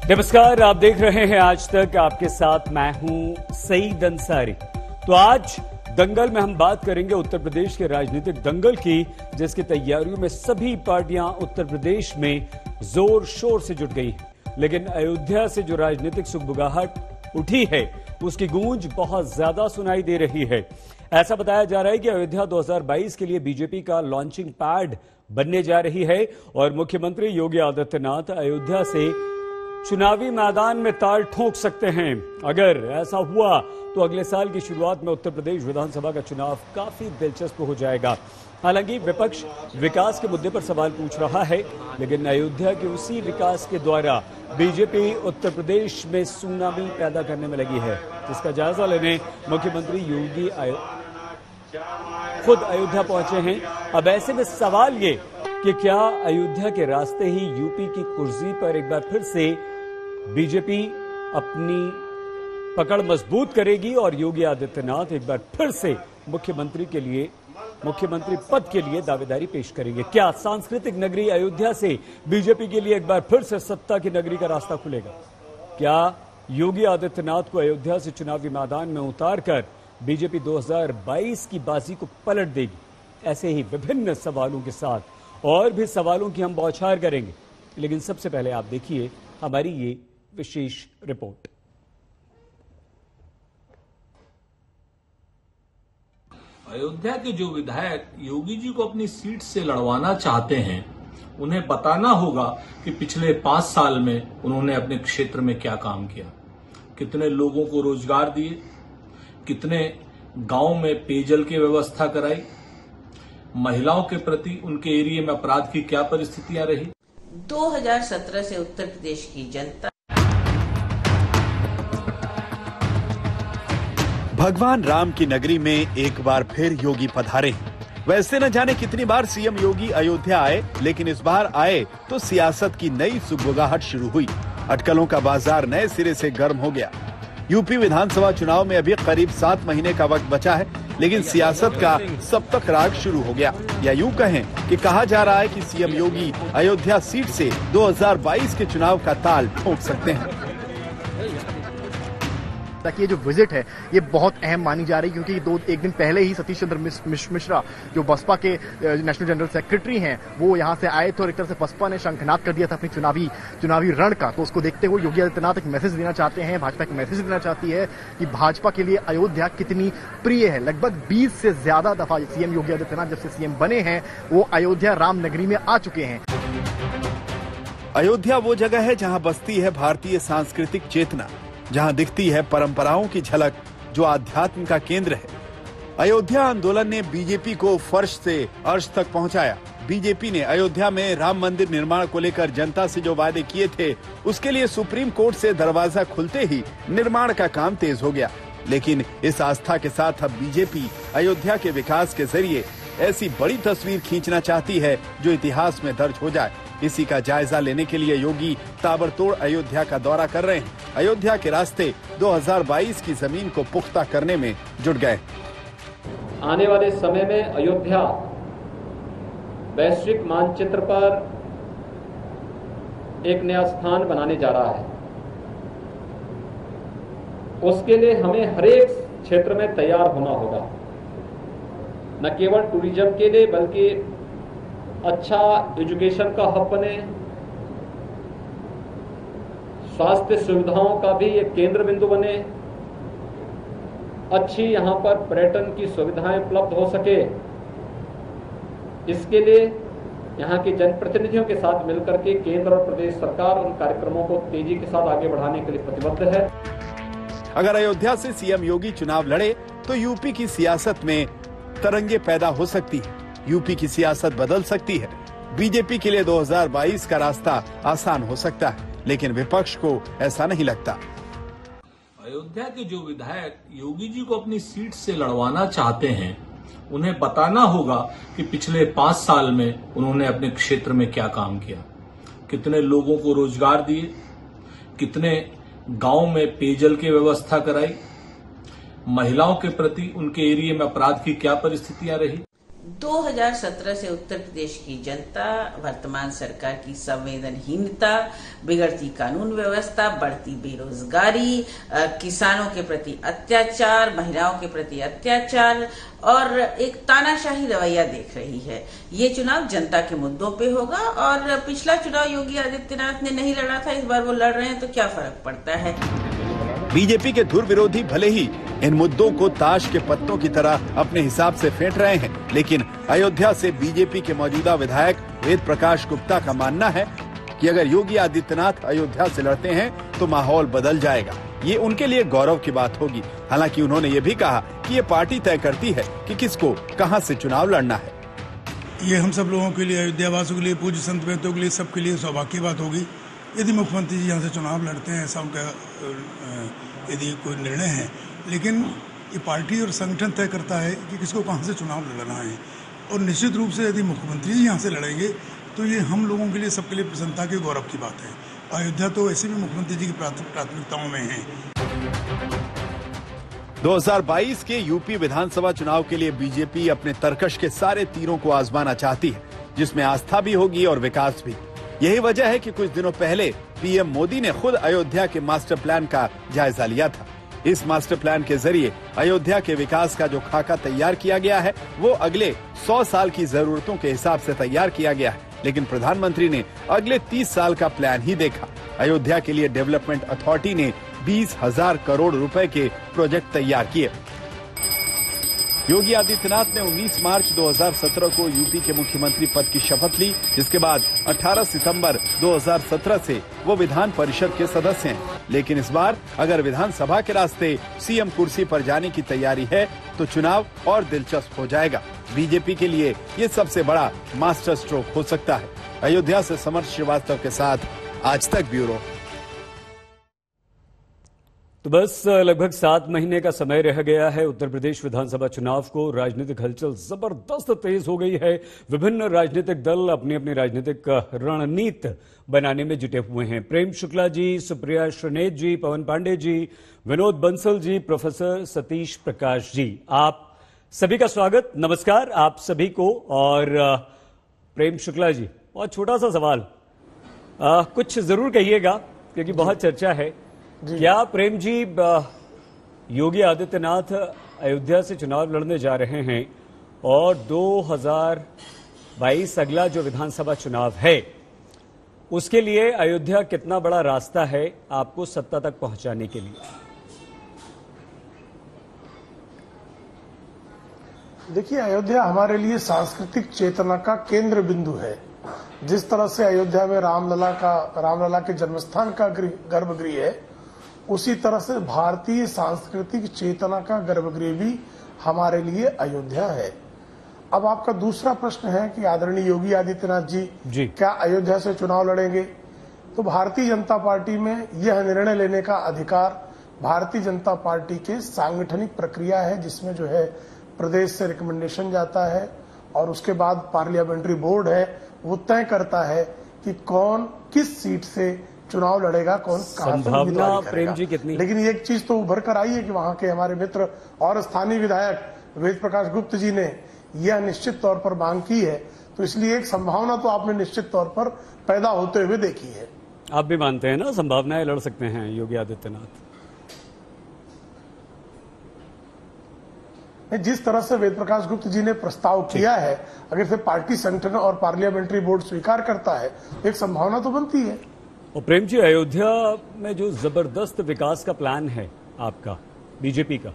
नमस्कार, आप देख रहे हैं आज तक। आपके साथ मैं हूं सईद अंसारी। तो आज दंगल में हम बात करेंगे उत्तर प्रदेश के राजनीतिक दंगल की, जिसकी तैयारियों में सभी पार्टियां उत्तर प्रदेश में जोर शोर से जुट गई हैं। लेकिन अयोध्या से जो राजनीतिक सुगबुगाहट उठी है, उसकी गूंज बहुत ज्यादा सुनाई दे रही है। ऐसा बताया जा रहा है कि अयोध्या 2022 के लिए बीजेपी का लॉन्चिंग पैड बनने जा रही है और मुख्यमंत्री योगी आदित्यनाथ अयोध्या से चुनावी मैदान में ताल ठोक सकते हैं। अगर ऐसा हुआ तो अगले साल की शुरुआत में उत्तर प्रदेश विधानसभा का चुनाव काफी दिलचस्प हो जाएगा। हालांकि विपक्ष विकास के मुद्दे पर सवाल पूछ रहा है, लेकिन अयोध्या के उसी विकास के द्वारा बीजेपी उत्तर प्रदेश में सुनामी पैदा करने में लगी है, जिसका जायजा लेने मुख्यमंत्री योगी खुद अयोध्या पहुंचे हैं। अब ऐसे में सवाल ये कि क्या अयोध्या के रास्ते ही यूपी की कुर्सी पर एक बार फिर से बीजेपी अपनी पकड़ मजबूत करेगी और योगी आदित्यनाथ एक बार फिर से मुख्यमंत्री पद के लिए दावेदारी पेश करेंगे। क्या सांस्कृतिक नगरी अयोध्या से बीजेपी के लिए एक बार फिर से सत्ता की नगरी का रास्ता खुलेगा? क्या योगी आदित्यनाथ को अयोध्या से चुनावी मैदान में उतारकर बीजेपी 2022 की बाजी को पलट देगी? ऐसे ही विभिन्न सवालों के साथ और भी सवालों की हम बौछार करेंगे, लेकिन सबसे पहले आप देखिए हमारी ये विशेष रिपोर्ट। अयोध्या के जो विधायक योगी जी को अपनी सीट से लड़वाना चाहते हैं, उन्हें बताना होगा कि पिछले 5 साल में उन्होंने अपने क्षेत्र में क्या काम किया, कितने लोगों को रोजगार दिए, कितने गांव में पेयजल की व्यवस्था कराई, महिलाओं के प्रति उनके एरिया में अपराध की क्या परिस्थितियां रही। 2017 से उत्तर प्रदेश की जनता भगवान राम की नगरी में एक बार फिर योगी पधारे। वैसे न जाने कितनी बार सीएम योगी अयोध्या आए, लेकिन इस बार आए तो सियासत की नई सुगबुगाहट शुरू हुई। अटकलों का बाजार नए सिरे से गर्म हो गया। यूपी विधानसभा चुनाव में अभी करीब 7 महीने का वक्त बचा है, लेकिन सियासत का सप्तक राग शुरू हो गया। या यूं कहें कि कहा जा रहा है कि सीएम योगी अयोध्या सीट से 2022 के चुनाव का ताल ठोक सकते हैं। ताकि ये जो विजिट है ये बहुत अहम मानी जा रही है, क्योंकि एक दिन पहले ही सतीश चंद्र मिश्रा जो बसपा के नेशनल जनरल सेक्रेटरी हैं, वो यहाँ से आए थे और एक तरह से बसपा ने शंखनाद कर दिया था अपनी चुनावी रण का। तो उसको देखते हुए योगी आदित्यनाथ एक मैसेज देना चाहते हैं, भाजपा एक मैसेज देना चाहती है कि भाजपा के लिए अयोध्या कितनी प्रिय है। लगभग 20 से ज्यादा दफा सीएम योगी आदित्यनाथ जब से सीएम बने हैं, वो अयोध्या राम नगरी में आ चुके हैं। अयोध्या वो जगह है जहाँ बसती है भारतीय सांस्कृतिक चेतना, जहां दिखती है परंपराओं की झलक, जो आध्यात्म का केंद्र है। अयोध्या आंदोलन ने बीजेपी को फर्श से अर्श तक पहुंचाया। बीजेपी ने अयोध्या में राम मंदिर निर्माण को लेकर जनता से जो वादे किए थे, उसके लिए सुप्रीम कोर्ट से दरवाजा खुलते ही निर्माण का काम तेज हो गया। लेकिन इस आस्था के साथ अब बीजेपी अयोध्या के विकास के जरिए ऐसी बड़ी तस्वीर खींचना चाहती है जो इतिहास में दर्ज हो जाए। इसी का जायजा लेने के लिए योगी ताबड़तोड़ अयोध्या का दौरा कर रहे हैं। अयोध्या के रास्ते 2022 की जमीन को पुख्ता करने में जुट गए। आने वाले समय में अयोध्या वैश्विक मानचित्र पर एक नया स्थान बनाने जा रहा है। उसके लिए हमें हर एक क्षेत्र में तैयार होना होगा, न केवल टूरिज्म के लिए बल्कि अच्छा एजुकेशन का हब बने, स्वास्थ्य सुविधाओं का भी एक केंद्र बिंदु बने, अच्छी यहां पर पर्यटन की सुविधाएं उपलब्ध हो सके। इसके लिए यहां के जनप्रतिनिधियों के साथ मिलकर के केंद्र और प्रदेश सरकार उन कार्यक्रमों को तेजी के साथ आगे बढ़ाने के लिए प्रतिबद्ध है। अगर अयोध्या से सीएम योगी चुनाव लड़े तो यूपी की सियासत में तरंगे पैदा हो सकती है, यूपी की सियासत बदल सकती है। बीजेपी के लिए 2022 का रास्ता आसान हो सकता है, लेकिन विपक्ष को ऐसा नहीं लगता। अयोध्या के जो विधायक योगी जी को अपनी सीट से लड़वाना चाहते हैं, उन्हें बताना होगा कि पिछले 5 साल में उन्होंने अपने क्षेत्र में क्या काम किया, कितने लोगों को रोजगार दिए, कितने गांव में पेयजल की व्यवस्था कराई, महिलाओं के प्रति उनके एरिया में अपराध की क्या परिस्थितियां रही। 2017 से उत्तर प्रदेश की जनता, वर्तमान सरकार की संवेदनहीनता, बिगड़ती कानून व्यवस्था, बढ़ती बेरोजगारी, किसानों के प्रति अत्याचार, महिलाओं के प्रति अत्याचार और एक तानाशाही रवैया देख रही है। ये चुनाव जनता के मुद्दों पे होगा और पिछला चुनाव योगी आदित्यनाथ ने नहीं लड़ा था, इस बार वो लड़ रहे हैं, तो क्या फर्क पड़ता है। बीजेपी के धुर विरोधी भले ही इन मुद्दों को ताश के पत्तों की तरह अपने हिसाब से फेंट रहे हैं, लेकिन अयोध्या से बीजेपी के मौजूदा विधायक वेद प्रकाश गुप्ता का मानना है कि अगर योगी आदित्यनाथ अयोध्या से लड़ते हैं तो माहौल बदल जाएगा। ये उनके लिए गौरव की बात होगी। हालांकि उन्होंने ये भी कहा कि ये पार्टी तय करती है कि किसको कहां से चुनाव लड़ना है। ये हम सब लोगों के लिए, अयोध्या वासियों के लिए, पूज्य संत महतों के लिए, सबके लिए सौभाग्य की बात होगी यदि मुख्यमंत्री जी यहाँ से चुनाव लड़ते हैं। ऐसा उनका यदि कोई निर्णय है, लेकिन ये पार्टी और संगठन तय करता है कि किसको कहाँ से चुनाव लड़ना है। और निश्चित रूप से यदि मुख्यमंत्री जी यहाँ से लड़ेंगे तो ये हम लोगों के लिए, सबके लिए प्रसन्नता के गौरव की बात है। अयोध्या तो ऐसे भी मुख्यमंत्री जी की प्राथमिकताओं में है। 2022 के यूपी विधानसभा चुनाव के लिए बीजेपी अपने तरकश के सारे तीरों को आजमाना चाहती है, जिसमें आस्था भी होगी और विकास भी। यही वजह है कि कुछ दिनों पहले पीएम मोदी ने खुद अयोध्या के मास्टर प्लान का जायजा लिया था। इस मास्टर प्लान के जरिए अयोध्या के विकास का जो खाका तैयार किया गया है वो अगले 100 साल की जरूरतों के हिसाब से तैयार किया गया है, लेकिन प्रधानमंत्री ने अगले 30 साल का प्लान ही देखा। अयोध्या के लिए डेवलपमेंट अथॉरिटी ने 20,000 करोड़ रुपए के प्रोजेक्ट तैयार किए। योगी आदित्यनाथ ने 19 मार्च 2017 को यूपी के मुख्यमंत्री पद की शपथ ली, जिसके बाद 18 सितंबर 2017 से वो विधान परिषद के सदस्य हैं। लेकिन इस बार अगर विधानसभा के रास्ते सीएम कुर्सी पर जाने की तैयारी है तो चुनाव और दिलचस्प हो जाएगा। बीजेपी के लिए ये सबसे बड़ा मास्टर स्ट्रोक हो सकता है। अयोध्या से समर्थ श्रीवास्तव के साथ आज तक ब्यूरो। तो बस लगभग 7 महीने का समय रह गया है उत्तर प्रदेश विधानसभा चुनाव को। राजनीतिक हलचल जबरदस्त तेज हो गई है। विभिन्न राजनीतिक दल अपनी अपनी राजनीतिक रणनीति बनाने में जुटे हुए हैं। प्रेम शुक्ला जी, सुप्रिया श्रीनेत जी, पवन पांडे जी, विनोद बंसल जी, प्रोफेसर सतीश प्रकाश जी, आप सभी का स्वागत, नमस्कार आप सभी को। और प्रेम शुक्ला जी, बहुत छोटा सा सवाल, कुछ जरूर कहिएगा क्योंकि बहुत चर्चा है। क्या प्रेम जी, योगी आदित्यनाथ अयोध्या से चुनाव लड़ने जा रहे हैं और 2022 अगला जो विधानसभा चुनाव है उसके लिए अयोध्या कितना बड़ा रास्ता है आपको सत्ता तक पहुंचाने के लिए? देखिए, अयोध्या हमारे लिए सांस्कृतिक चेतना का केंद्र बिंदु है। जिस तरह से अयोध्या में रामलला के जन्मस्थान का गर्भगृह है, उसी तरह से भारतीय सांस्कृतिक चेतना का गर्भगृह भी हमारे लिए अयोध्या है। अब आपका दूसरा प्रश्न है कि आदरणीय योगी आदित्यनाथ जी क्या अयोध्या से चुनाव लड़ेंगे? तो भारतीय जनता पार्टी में यह निर्णय लेने का अधिकार भारतीय जनता पार्टी के सांगठनिक प्रक्रिया है, जिसमें जो है प्रदेश से रिकमेंडेशन जाता है और उसके बाद पार्लियामेंट्री बोर्ड है, वो तय करता है कि कौन किस सीट से चुनाव लड़ेगा, कौन कहां से उम्मीदवारी करेगा। जी कितनी? लेकिन एक चीज तो उभर कर आई है कि वहां के हमारे मित्र और स्थानीय विधायक वेद प्रकाश गुप्ता जी ने यह निश्चित तौर पर मांग की है, तो इसलिए एक संभावना तो आपने निश्चित तौर पर पैदा होते हुए देखी है। आप भी मानते हैं ना संभावनाएं लड़ सकते हैं योगी आदित्यनाथ? जिस तरह से वेद प्रकाश गुप्ता जी ने प्रस्ताव किया है, अगर से पार्टी संगठन और पार्लियामेंट्री बोर्ड स्वीकार करता है, एक संभावना तो बनती है। और प्रेम जी, अयोध्या में जो जबरदस्त विकास का प्लान है आपका, बीजेपी का,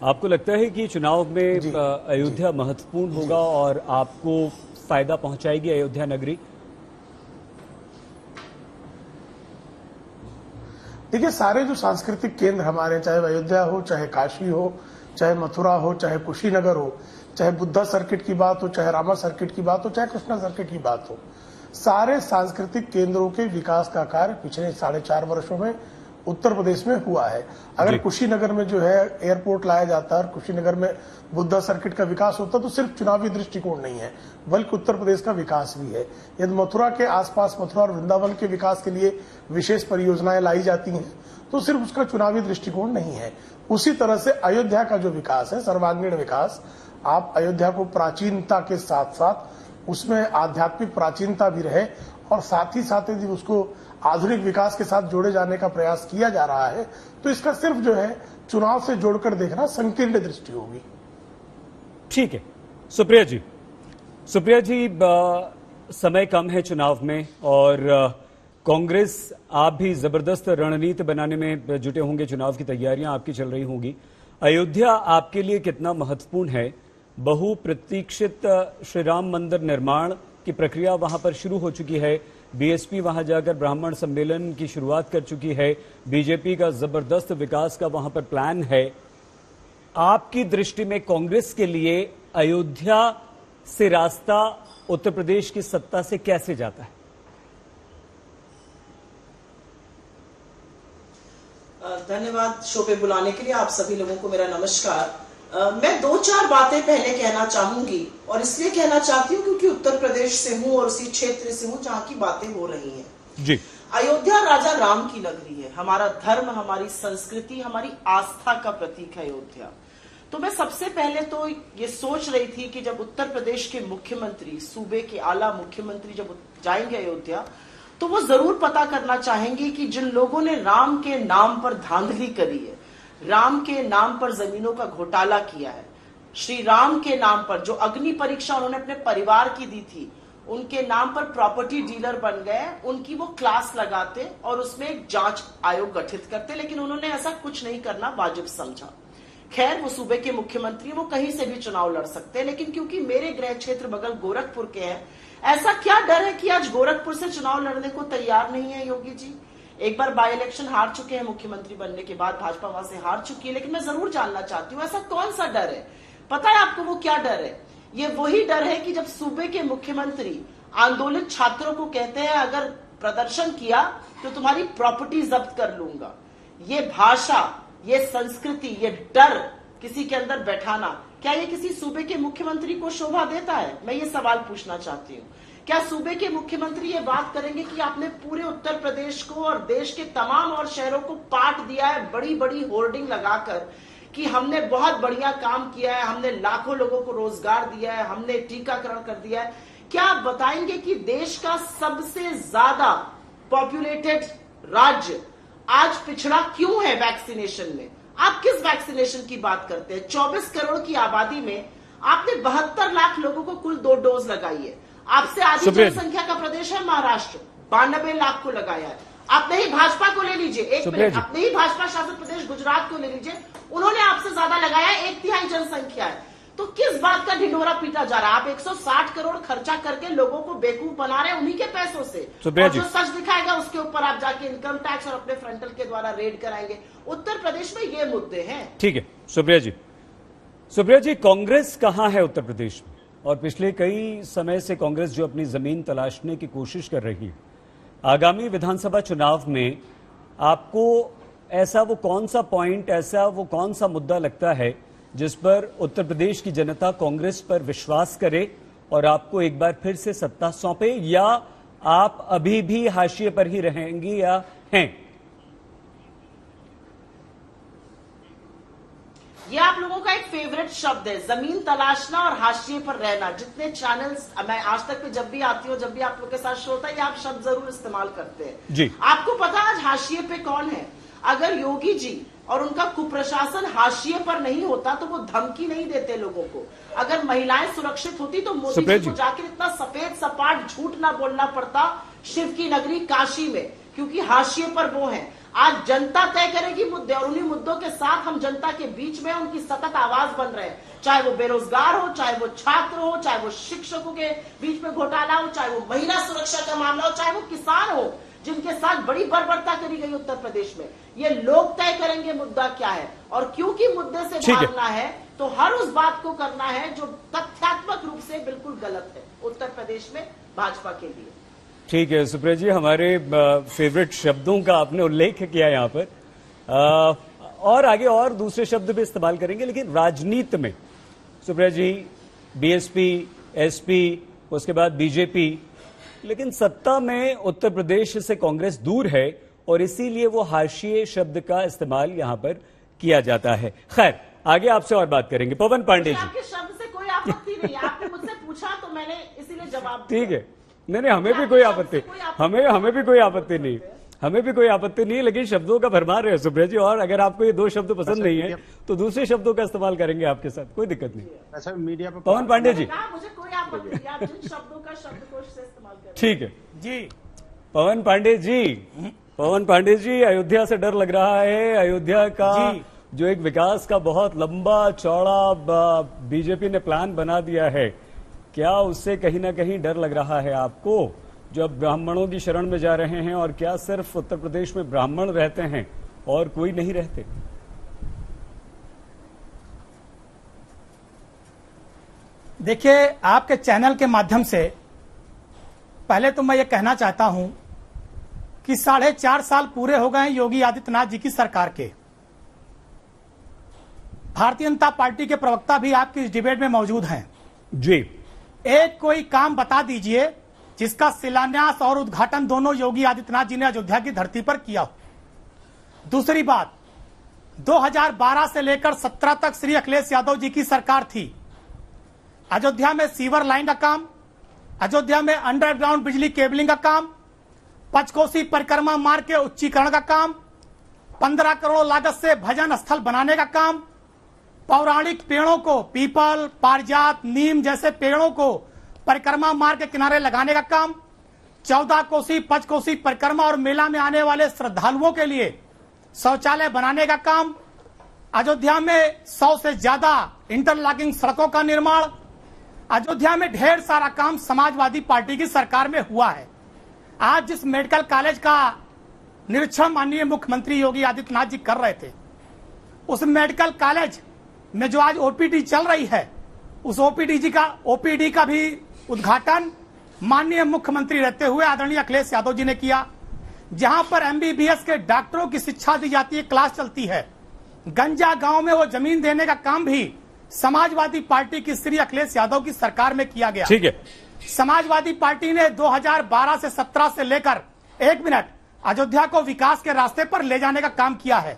आपको लगता है कि चुनाव में अयोध्या महत्वपूर्ण होगा और आपको फायदा पहुंचाएगी अयोध्या नगरी? देखिए, सारे जो सांस्कृतिक केंद्र हमारे, चाहे अयोध्या हो, चाहे काशी हो, चाहे मथुरा हो, चाहे कुशीनगर हो, चाहे बुद्धा सर्किट की बात हो, चाहे रामा सर्किट की बात हो, चाहे कृष्णा सर्किट की बात हो, सारे सांस्कृतिक केंद्रों के विकास का कार्य पिछले 4.5 वर्षों में उत्तर प्रदेश में हुआ है। अगर कुशीनगर में जो है एयरपोर्ट लाया जाता है और कुशीनगर में बुद्धा सर्किट का विकास होता तो सिर्फ चुनावी दृष्टिकोण नहीं है, बल्कि उत्तर प्रदेश का विकास भी है। यदि मथुरा के आसपास, मथुरा और वृंदावन के विकास के लिए विशेष परियोजनाएं लाई जाती हैं तो सिर्फ उसका चुनावी दृष्टिकोण नहीं है। उसी तरह से अयोध्या का जो विकास है, सर्वांगीण विकास, आप अयोध्या को प्राचीनता के साथ साथ उसमें आध्यात्मिक प्राचीनता भी रहे और साथ ही साथ यदि उसको आधुनिक विकास के साथ जोड़े जाने का प्रयास किया जा रहा है तो इसका सिर्फ जो है चुनाव से जोड़कर देखना संकीर्ण दृष्टि होगी। ठीक है सुप्रिया जी, समय कम है चुनाव में और कांग्रेस आप भी जबरदस्त रणनीति बनाने में जुटे होंगे, चुनाव की तैयारियां आपकी चल रही होंगी। अयोध्या आपके लिए कितना महत्वपूर्ण है? बहुप्रतीक्षित श्री राम मंदिर निर्माण की प्रक्रिया वहां पर शुरू हो चुकी है, बीएसपी वहां जाकर ब्राह्मण सम्मेलन की शुरुआत कर चुकी है, बीजेपी का जबरदस्त विकास का वहां पर प्लान है। आपकी दृष्टि में कांग्रेस के लिए अयोध्या से रास्ता उत्तर प्रदेश की सत्ता से कैसे जाता है? धन्यवाद शो पे बुलाने के लिए। आप सभी लोगों को मेरा नमस्कार। मैं 2-4 बातें पहले कहना चाहूंगी और इसलिए कहना चाहती हूँ क्योंकि उत्तर प्रदेश से हूँ और उसी क्षेत्र से हूँ जहाँ की बातें हो रही हैं। जी। अयोध्या राजा राम की नगरी है, हमारा धर्म, हमारी संस्कृति, हमारी आस्था का प्रतीक है अयोध्या। तो मैं सबसे पहले तो ये सोच रही थी कि जब उत्तर प्रदेश के मुख्यमंत्री, सूबे के आला मुख्यमंत्री जब जाएंगे अयोध्या तो वो जरूर पता करना चाहेंगे कि जिन लोगों ने राम के नाम पर धांधली करी है, राम के नाम पर जमीनों का घोटाला किया है, श्री राम के नाम पर जो अग्नि परीक्षा उन्होंने अपने परिवार की दी थी, उनके नाम पर प्रॉपर्टी डीलर बन गए, उनकी वो क्लास लगाते और उसमें एक जांच आयोग गठित करते, लेकिन उन्होंने ऐसा कुछ नहीं करना वाजिब समझा। खैर, वो सूबे के मुख्यमंत्री, वो कहीं से भी चुनाव लड़ सकते हैं, लेकिन क्योंकि मेरे गृह क्षेत्र बगल गोरखपुर के हैं, ऐसा क्या डर है कि आज गोरखपुर से चुनाव लड़ने को तैयार नहीं है योगी जी? एक बार बाई इलेक्शन हार चुके हैं, मुख्यमंत्री बनने के बाद भाजपा वहां से हार चुकी है, लेकिन मैं जरूर जानना चाहती हूँ ऐसा कौन सा डर है? पता है आपको वो क्या डर है? ये वही डर है कि जब सूबे के मुख्यमंत्री आंदोलित छात्रों को कहते हैं अगर प्रदर्शन किया तो तुम्हारी प्रॉपर्टी जब्त कर लूंगा, ये भाषा, ये संस्कृति, ये डर किसी के अंदर बैठाना, क्या ये किसी सूबे के मुख्यमंत्री को शोभा देता है? मैं ये सवाल पूछना चाहती हूँ। क्या सूबे के मुख्यमंत्री ये बात करेंगे कि आपने पूरे उत्तर प्रदेश को और देश के तमाम और शहरों को पाट दिया है बड़ी बड़ी होर्डिंग लगाकर कि हमने बहुत बढ़िया काम किया है, हमने लाखों लोगों को रोजगार दिया है, हमने टीकाकरण कर दिया है? क्या आप बताएंगे कि देश का सबसे ज्यादा पॉपुलेटेड राज्य आज पिछड़ा क्यों है वैक्सीनेशन में? आप किस वैक्सीनेशन की बात करते हैं? 24 करोड़ की आबादी में आपने 72 लाख लोगों को कुल 2 डोज लगाई है। आपसे आधी जनसंख्या का प्रदेश है महाराष्ट्र, 92 लाख को लगाया है। अपने ही भाजपा को ले लीजिए, एक मिनट, अपने ही भाजपा शासित प्रदेश गुजरात को ले लीजिए, उन्होंने आपसे ज्यादा लगाया है, 1/3 जनसंख्या है। तो किस बात का ढिंढोरा पीटा जा रहा है? आप 160 करोड़ खर्चा करके लोगों को बेवकूफ बना रहे हैं उन्हीं के पैसों से, और जो सच दिखाएगा उसके ऊपर आप जाके इनकम टैक्स और अपने फ्रंटल के द्वारा रेड कराएंगे। उत्तर प्रदेश में ये मुद्दे हैं। ठीक है सुप्रिया जी, कांग्रेस कहां है उत्तर प्रदेश में? और पिछले कई समय से कांग्रेस जो अपनी जमीन तलाशने की कोशिश कर रही है, आगामी विधानसभा चुनाव में आपको ऐसा वो कौन सा पॉइंट, ऐसा वो कौन सा मुद्दा लगता है जिस पर उत्तर प्रदेश की जनता कांग्रेस पर विश्वास करे और आपको एक बार फिर से सत्ता सौंपे, या आप अभी भी हाशिए पर ही रहेंगी या हैं? ये आप लोगों का एक फेवरेट शब्द है, जमीन तलाशना और हाशिए पर रहना। जितने चैनल्स मैं आज तक पे जब भी आती हूँ, जब भी आप लोग के साथ शो होता है, ये आप शब्द जरूर इस्तेमाल करते हैं जी। आपको पता है आज हाशिए पे कौन है? अगर योगी जी और उनका कुप्रशासन हाशिए पर नहीं होता तो वो धमकी नहीं देते लोगों को। अगर महिलाएं सुरक्षित होती तो मोदी जी को जाकर इतना सफेद सपाट झूठ ना बोलना पड़ता शिव की नगरी काशी में, क्योंकि हाशिए पर वो हैं। आज जनता तय करेगी मुद्दे, और उन्हीं मुद्दों के साथ हम जनता के बीच में उनकी सतत आवाज बन रहे हैं, चाहे वो बेरोजगार हो, चाहे वो छात्र हो, चाहे वो शिक्षकों के बीच में घोटाला हो, चाहे वो महिला सुरक्षा का मामला हो, चाहे वो किसान हो जिनके साथ बड़ी बर्बरता करी गई उत्तर प्रदेश में। ये लोग तय करेंगे मुद्दा क्या है, और क्योंकि मुद्दे से भागना है तो हर उस बात को करना है जो तथ्यात्मक रूप से बिल्कुल गलत है उत्तर प्रदेश में भाजपा के लिए। ठीक है सुप्रिया जी, हमारे फेवरेट शब्दों का आपने उल्लेख किया यहाँ पर, और आगे और दूसरे शब्द भी इस्तेमाल करेंगे, लेकिन राजनीति में सुप्रिया जी बीएसपी, एसपी, उसके बाद बीजेपी, लेकिन सत्ता में उत्तर प्रदेश से कांग्रेस दूर है और इसीलिए वो हाशिए शब्द का इस्तेमाल यहां पर किया जाता है। खैर, आगे आपसे और बात करेंगे। पवन पांडे जी, आपके शब्द से कोई आपत्ति नहीं, आपने मुझसे पूछा तो मैंने इसीलिए जवाब ठीक है, नहीं हमें भी कोई आपत्ति, हमें भी कोई आपत्ति नहीं, हमें भी कोई आपत्ति नहीं, लेकिन शब्दों का भरमार है सुप्रिया जी। और अगर आपको ये दो शब्द पसंद नहीं है तो दूसरे शब्दों का इस्तेमाल करेंगे आपके साथ, कोई दिक्कत नहीं। ऐसा मीडिया पर पवन पांडे जी, मुझे कोई आपत्ति नहीं, आप जिन शब्दों का शब्दकोश से इस्तेमाल करें। ठीक है जी। पवन पांडे जी, अयोध्या से डर लग रहा है। अयोध्या का जो एक विकास का बहुत लंबा चौड़ा बीजेपी ने प्लान बना दिया है, क्या उससे कहीं ना कहीं डर लग रहा है आपको, जब ब्राह्मणों की शरण में जा रहे हैं? और क्या सिर्फ उत्तर प्रदेश में ब्राह्मण रहते हैं और कोई नहीं रहते? देखिए, आपके चैनल के माध्यम से पहले तो मैं ये कहना चाहता हूं कि 4.5 साल पूरे हो गए हैं योगी आदित्यनाथ जी की सरकार के। भारतीय जनता पार्टी के प्रवक्ता भी आपकी इस डिबेट में मौजूद हैं जी। एक कोई काम बता दीजिए जिसका शिलान्यास और उद्घाटन दोनों योगी आदित्यनाथ जी ने अयोध्या की धरती पर किया हो। दूसरी बात, 2012 से लेकर 17 तक श्री अखिलेश यादव जी की सरकार थी। अयोध्या में सीवर लाइन का काम, अयोध्या में अंडरग्राउंड बिजली केबलिंग का काम, पंचकोसी परिक्रमा मार्ग के उच्चीकरण का काम, 15 करोड़ लागत से भजन स्थल बनाने का काम, पौराणिक पेड़ों को, पीपल, पारिजात, नीम जैसे पेड़ों को परिक्रमा मार्ग के किनारे लगाने का काम, 14 कोसी पंचकोसी परिक्रमा और मेला में आने वाले श्रद्धालुओं के लिए शौचालय बनाने का काम, अयोध्या में 100 से ज्यादा इंटरलॉकिंग सड़कों का निर्माण, अयोध्या में ढेर सारा काम समाजवादी पार्टी की सरकार में हुआ है। आज जिस मेडिकल कॉलेज का निरीक्षण माननीय मुख्यमंत्री योगी आदित्यनाथ जी कर रहे थे, उस मेडिकल कॉलेज में जो आज ओपीडी चल रही है, उस ओपीडी का भी उद्घाटन माननीय मुख्यमंत्री रहते हुए आदरणीय अखिलेश यादव जी ने किया। जहां पर एमबीबीएस के डॉक्टरों की शिक्षा दी जाती है, क्लास चलती है। गंजा गांव में वो जमीन देने का काम भी समाजवादी पार्टी की श्री अखिलेश यादव की सरकार में किया गया। ठीक है, समाजवादी पार्टी ने 2012 से 17 से लेकर अयोध्या को विकास के रास्ते पर ले जाने का काम किया है।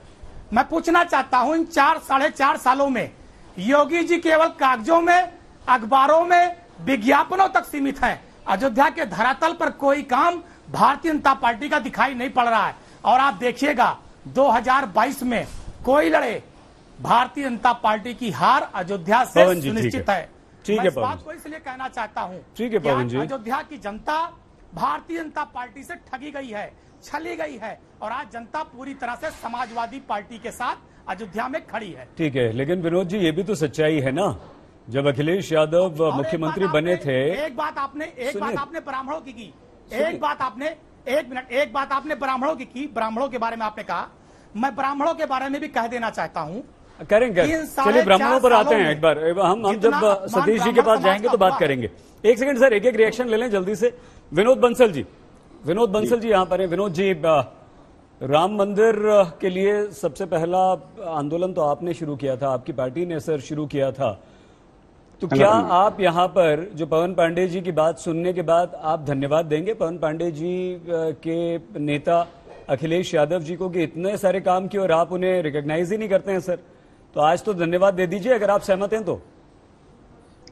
मैं पूछना चाहता हूं, इन 4-4.5 सालों में योगी जी केवल कागजों में, अखबारों में, विज्ञापनों तक सीमित हैं। अयोध्या के धरातल पर कोई काम भारतीय जनता पार्टी का दिखाई नहीं पड़ रहा है। और आप देखिएगा 2022 में कोई लड़े, भारतीय जनता पार्टी की हार अयोध्या से सुनिश्चित है। ठीक है, मैं इस बात को इसलिए कहना चाहता हूं, ठीक है पवन जी, अयोध्या की जनता भारतीय जनता पार्टी से ठगी गई है, छली गई है, और आज जनता पूरी तरह से समाजवादी पार्टी के साथ अयोध्या में खड़ी है। ठीक है, लेकिन विनोद जी, ये भी तो सच्चाई है ना, जब अखिलेश यादव मुख्यमंत्री बने थे। एक बात आपने ब्राह्मणों की की, एक बात आपने ब्राह्मणों की की, ब्राह्मणों के बारे में आपने कहा, मैं ब्राह्मणों के बारे में भी कह देना चाहता हूं। करेंगे, चलिए ब्राह्मणों पर आते हैं एक बार। हम जब सतीश जी के पास जाएंगे तो बात करेंगे। एक सेकंड सर, एक रिएक्शन ले लें जल्दी से। विनोद बंसल जी यहाँ पर है। विनोद जी, राम मंदिर के लिए सबसे पहला आंदोलन तो आपने शुरू किया था, आपकी पार्टी ने सर शुरू किया था, तो क्या आप यहाँ पर जो पवन पांडे जी की बात सुनने के बाद आप धन्यवाद देंगे पवन पांडे जी के नेता अखिलेश यादव जी को कि इतने सारे काम किए और आप उन्हें रिकॉग्नाइज ही नहीं करते हैं सर? तो आज तो धन्यवाद दे दीजिए अगर आप सहमत हैं तो।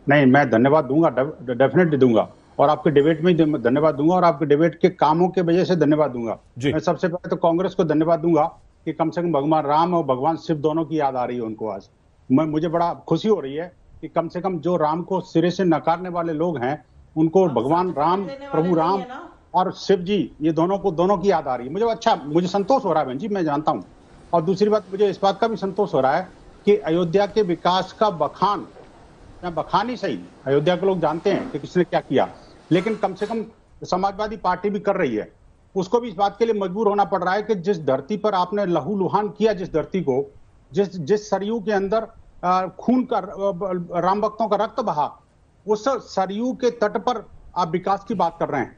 नहीं, मैं धन्यवाद दूंगा, डेफिनेटली दूंगा, और आपके डिबेट में धन्यवाद दूंगा, और आपके डिबेट के कामों के वजह से धन्यवाद दूंगा। मैं सबसे पहले तो कांग्रेस को धन्यवाद दूंगा कि कम से कम भगवान राम और भगवान शिव दोनों की याद आ रही है उनको आज। मुझे बड़ा खुशी हो रही है कि कम से कम जो राम को सिरे से नकारने वाले लोग हैं, उनको भगवान राम, प्रभु राम और शिव जी, ये दोनों की याद आ रही है। मुझे संतोष हो रहा है बहन जी, मैं जानता हूँ। और दूसरी बात, मुझे इस बात का भी संतोष हो रहा है कि अयोध्या के विकास का बखान ही सही, अयोध्या के लोग जानते हैं कि किसने क्या किया, लेकिन कम से कम समाजवादी पार्टी भी कर रही है। उसको भी इस बात के लिए मजबूर होना पड़ रहा है कि जिस धरती पर आपने लहूलुहान किया, जिस धरती को, जिस सरयू के अंदर खून का, राम भक्तों का रक्त बहा, उस सरयू के तट पर आप विकास की बात कर रहे हैं।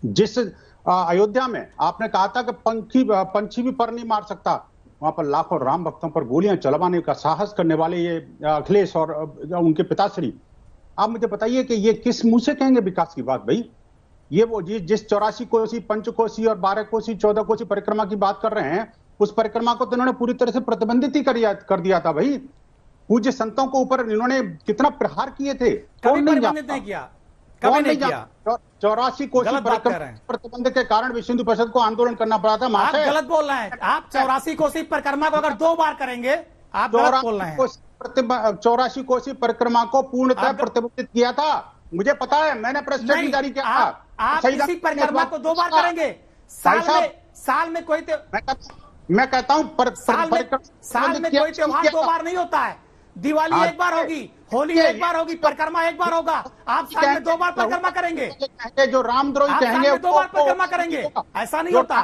जिस अयोध्या में आपने कहा था कि पंछी भी पर नहीं मार सकता, वहां पर लाखों राम भक्तों पर गोलियां चलवाने का साहस करने वाले ये अखिलेश और उनके पिताश्री, आप मुझे बताइए कि ये किस मुंह से कहेंगे विकास की बात भाई? ये वो जिस 84 कोसी, पंचकोसी और 12 कोसी, 14 कोसी परिक्रमा की बात कर रहे हैं, उस परिक्रमा को तो इन्होंने पूरी तरह से प्रतिबंधित ही कर दिया था भाई। पूज्य संतों को ऊपर इन्होंने कितना प्रहार किए थे, कौन नहीं किया? कभी नहीं किया। 84 कोसी प्रतिबंध के कारण विश्व हिंदू परिषद को आंदोलन करना पड़ा था। आप गलत बोल रहे हैं। आप 84 कोसी परिक्रमा को अगर 2 बार करेंगे, आप गलत बोल रहे हैं। 84 कोसी परिक्रमा को पूर्णतः प्रतिबंधित किया था, मुझे पता है, मैंने प्रेस स्टेटमेंट जारी किया था। आप इसी परिक्रमा को 2 बार करेंगे साल में कोई मैं कहता हूं साल में कोई त्योहार 2 बार नहीं होता है। दिवाली 1 बार होगी, होली 1 बार होगी, परिक्रमा 1 बार होगा। आप साल में 2 बार परिक्रमा करेंगे। जो रामद्रोही कहेंगे 2 बार परिक्रमा करेंगे, ऐसा नहीं होता।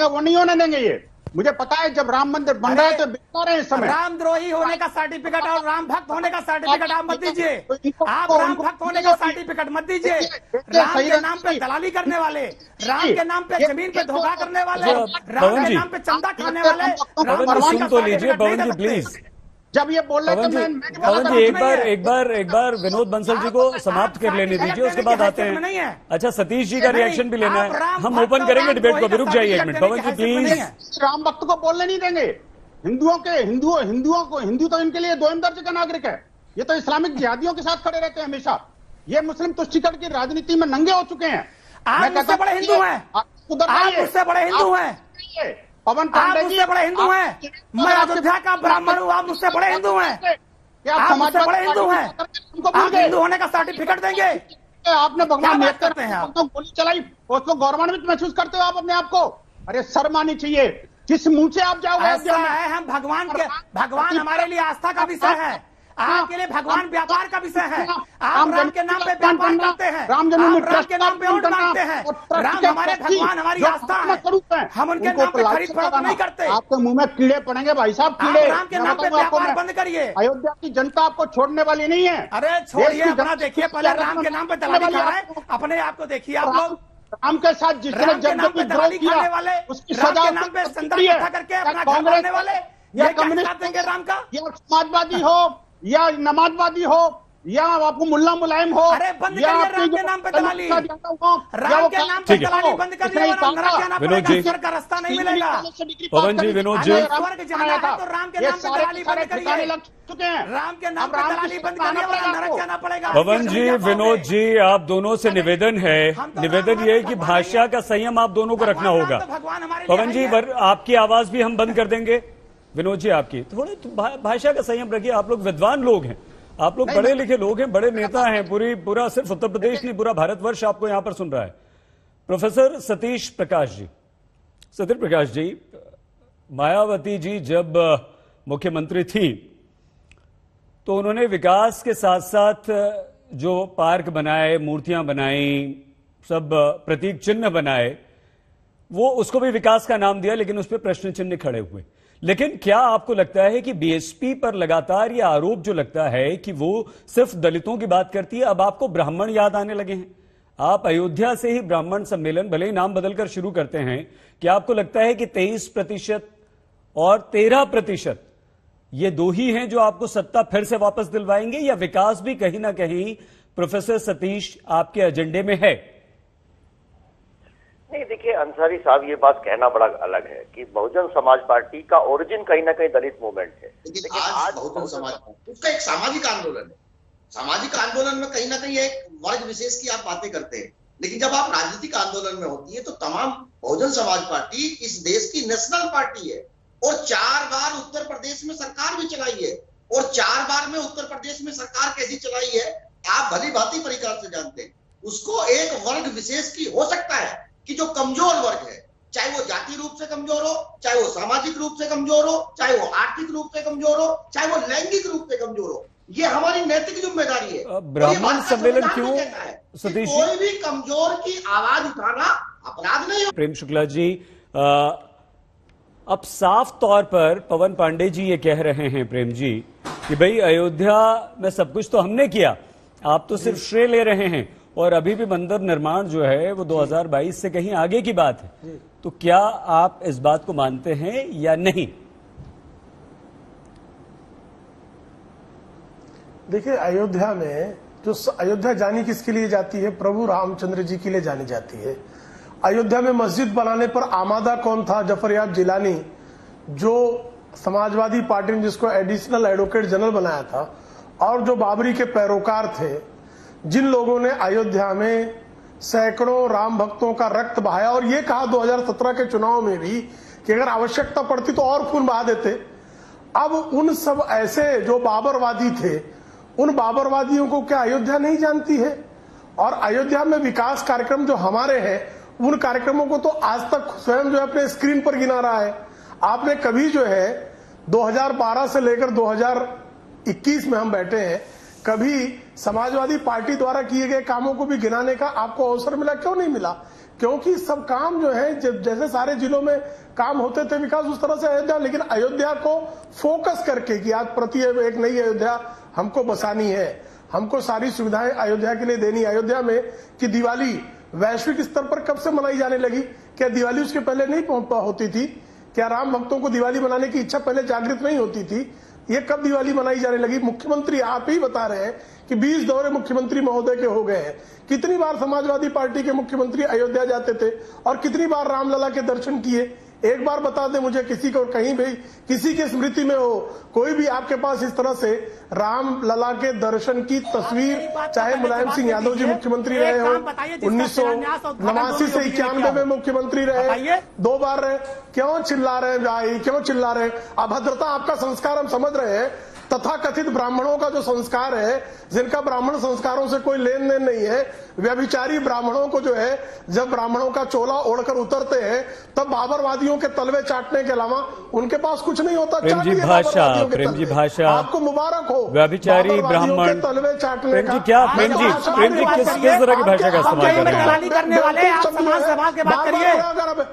वो नहीं होने देंगे। ये मुझे पता है, जब राम मंदिर बन रहा है तो बेकार है इस समय। रामद्रोही होने का सर्टिफिकेट और राम भक्त होने का सर्टिफिकेट आप मत दीजिए। आप राम भक्त होने का सर्टिफिकेट मत दीजिए। राम के नाम पे दलाली करने वाले, राम के नाम पे जमीन पे धोखा करने वाले, राम के नाम पे चंदा खाने वाले, सुन तो लीजिए पवन जी प्लीज। जब ये बोल रहे पवन जी एक बार विनोद बंसल जी को समाप्त कर लेने दीजिए, उसके बाद आते हैं। अच्छा, सतीश जी का रिएक्शन भी लेना है, हम ओपन करेंगे डिबेट को। रुक जाइए 1 मिनट पवन जी प्लीज। राम भक्त को बोलने नहीं देंगे। हिंदू तो इनके लिए 2 दर्जे का नागरिक है। ये तो इस्लामिक जिहादियों के साथ खड़े रहते हैं हमेशा। ये मुस्लिम तुष्टीकरण की राजनीति में नंगे हो चुके हैं। आप मुझसे बड़े हिंदू हैं, आप मुझसे बड़े हिंदू हैं, पवन आप मुझसे बड़े हिंदू हैं। मैं अयोध्या का ब्राह्मण हूँ, आप मुझसे बड़े हिंदू हैं। आप मुझसे बड़े हिंदू हैं। आप हिंदू होने का सर्टिफिकेट देंगे? आपने भगवान नेक करते हैं, आप तो गोली चलाई, उसको गौरवान्वित महसूस करते हो आप अपने आप को? अरे शर्म आनी चाहिए। जिस मुंह से आप जाओगे, हम भगवान हमारे लिए आस्था का विषय है। आपके लिए भगवान व्यापार का विषय है। आप राम के नाम पे व्यापार करते हैं, राम के नाम पे वोट मांगते हैं। राम हमारे भगवान, हमारी आस्था है। हम उनके नाम पे खरीद फरोख्त नहीं करते। आपके मुंह में कीड़े पड़ेंगे भाई साहब, कीड़े। राम के नाम पे व्यापार बंद करिए। अयोध्या की जनता आपको छोड़ने वाली नहीं है। अरे छोड़िए, अपना देखिए पहले। राम के नाम पे दलाली कर रहे हैं, अपने आप को देखिए आप लोग। राम के साथ जिसने जब दलाली करने वाले, उसकी सजा के नाम पे चंदा इकट्ठा करके अपना घर बनाने वाले, ये क्या देंगे राम का? या समाजवादी हो या नमाजवादी हो या आपको मुल्ला मुलायम हो, अरे बंद करिए राम के नाम पे दलाली। राम के नाम पे दलाली बंद करिए, नरक जाना पड़ेगा, ईश्वर का रास्ता नहीं मिलेगा। पवन जी, विनोद जी, स्वर्ग जाना है तो राम के नाम पे दलाली बंद करिए। राम के नाम पे दलाली बंद करिए, वरना नरक जाना पड़ेगा। पवन जी, विनोद जी, आप दोनों से निवेदन है, निवेदन ये है कि भाषा का संयम आप दोनों को रखना होगा। पवन जी, आपकी आवाज भी हम बंद कर देंगे। विनोद जी, आपकी थोड़े भाषा का संयम रखिए। आप लोग विद्वान लोग हैं, आप लोग पढ़े लिखे लोग हैं, बड़े नेता हैं। पूरा सिर्फ उत्तर प्रदेश नहीं, पूरा भारतवर्ष आपको यहां पर सुन रहा है। प्रोफेसर सतीश प्रकाश जी, मायावती जी जब मुख्यमंत्री थी तो उन्होंने विकास के साथ साथ जो पार्क बनाए, मूर्तियां बनाई, सब प्रतीक चिन्ह बनाए, वो उसको भी विकास का नाम दिया, लेकिन उस पर प्रश्न चिन्ह खड़े हुए। लेकिन क्या आपको लगता है कि बीएसपी पर लगातार ये आरोप जो लगता है कि वो सिर्फ दलितों की बात करती है, अब आपको ब्राह्मण याद आने लगे हैं? आप अयोध्या से ही ब्राह्मण सम्मेलन भले ही नाम बदलकर शुरू करते हैं, क्या आपको लगता है कि 23% और 13% ये 2 ही हैं जो आपको सत्ता फिर से वापस दिलवाएंगे, या विकास भी कहीं ना कहीं प्रोफेसर सतीश आपके एजेंडे में है? नहीं, देखिए अंसारी साहब, ये बात कहना बड़ा अलग है कि बहुजन समाज पार्टी का ओरिजिन कहीं ना कहीं दलित मूवमेंट है। लेकिन आज बहुजन समाज पार्टी उसका एक सामाजिक आंदोलन है। सामाजिक आंदोलन में कहीं ना कहीं एक वर्ग विशेष की आप बातें करते हैं, लेकिन जब आप राजनीतिक आंदोलन में होती है तो तमाम बहुजन समाज पार्टी इस देश की नेशनल पार्टी है और 4 बार उत्तर प्रदेश में सरकार भी चलाई है। और 4 बार में उत्तर प्रदेश में सरकार कैसी चलाई है आप भली भांति परिकार से जानते हैं। उसको एक वर्ग विशेष की हो सकता है कि जो कमजोर वर्ग है, चाहे वो जाति रूप से कमजोर हो, चाहे वो सामाजिक रूप से कमजोर हो, चाहे वो आर्थिक रूप से कमजोर हो, चाहे वो लैंगिक रूप से कमजोर हो, ये हमारी नैतिक जिम्मेदारी है। ब्राह्मण सम्मेलन क्यों सतीश? कोई भी कमजोर की आवाज उठाना अपराध नहीं हो। प्रेम शुक्ला जी, अब साफ तौर पर पवन पांडे जी ये कह रहे हैं, प्रेम जी, कि भाई अयोध्या में सब कुछ तो हमने किया, आप तो सिर्फ श्रेय ले रहे हैं, और अभी भी मंदिर निर्माण जो है वो 2022 से कहीं आगे की बात है। तो क्या आप इस बात को मानते हैं या नहीं? देखिए, अयोध्या में जो अयोध्या जानी किसके लिए जाती है? प्रभु रामचंद्र जी के लिए जानी जाती है। अयोध्या में मस्जिद बनाने पर आमादा कौन था? जफर याब जिलानी, जो समाजवादी पार्टी ने जिसको एडिशनल एडवोकेट जनरल बनाया था, और जो बाबरी के पैरोकार थे, जिन लोगों ने अयोध्या में सैकड़ों राम भक्तों का रक्त बहाया और ये कहा 2017 के चुनाव में भी कि अगर आवश्यकता पड़ती तो और खून बहा देते। अब उन सब ऐसे जो बाबरवादी थे, उन बाबरवादियों को क्या अयोध्या नहीं जानती है? और अयोध्या में विकास कार्यक्रम जो हमारे हैं, उन कार्यक्रमों को तो आज तक स्वयं जो है अपने स्क्रीन पर गिना रहा है। आपने कभी जो है 2012 से लेकर 2021 में हम बैठे हैं, कभी समाजवादी पार्टी द्वारा किए गए कामों को भी गिनाने का आपको अवसर मिला? क्यों नहीं मिला? क्योंकि सब काम जो है जैसे सारे जिलों में काम होते थे विकास, उस तरह से अयोध्या, लेकिन अयोध्या को फोकस करके कि आज प्रति एक नई अयोध्या हमको बसानी है, हमको सारी सुविधाएं अयोध्या के लिए देनी। अयोध्या में कि दिवाली वैश्विक स्तर पर कब से मनाई जाने लगी? क्या दिवाली उसके पहले नहीं होती थी? क्या राम भक्तों को दिवाली मनाने की इच्छा पहले जागृत नहीं होती थी? ये कब दिवाली मनाई जाने लगी? मुख्यमंत्री आप ही बता रहे हैं कि 20 दौरे मुख्यमंत्री महोदय के हो गए हैं। कितनी बार समाजवादी पार्टी के मुख्यमंत्री अयोध्या जाते थे और कितनी बार रामलला के दर्शन किए? एक बार बता दे मुझे, किसी को कहीं भी किसी की स्मृति में हो, कोई भी आपके पास इस तरह से रामलला के दर्शन की तस्वीर, चाहे मुलायम सिंह यादव जी मुख्यमंत्री रहे हो, 1989 से 91 में मुख्यमंत्री रहे, 2 बार रहे, क्यों चिल्ला रहे हैं भाई, क्यों चिल्ला रहे हैं? अभद्रता आपका संस्कार हम समझ रहे हैं। तथाकथित ब्राह्मणों का जो संस्कार है, जिनका ब्राह्मण संस्कारों से कोई लेन देन नहीं है, व्यभिचारी ब्राह्मणों को जो है जब ब्राह्मणों का चोला ओढ़कर उतरते हैं तब बाबरवादियों के तलवे चाटने के अलावा उनके पास कुछ नहीं होता। प्रेम जी भाषा आपको मुबारक हो। व्यभिचारी ब्राह्मण तलवे चाटने प्रेम जी क्या? प्रेम जी किस तरह की भाषा का इस्तेमाल कर रहे हैं?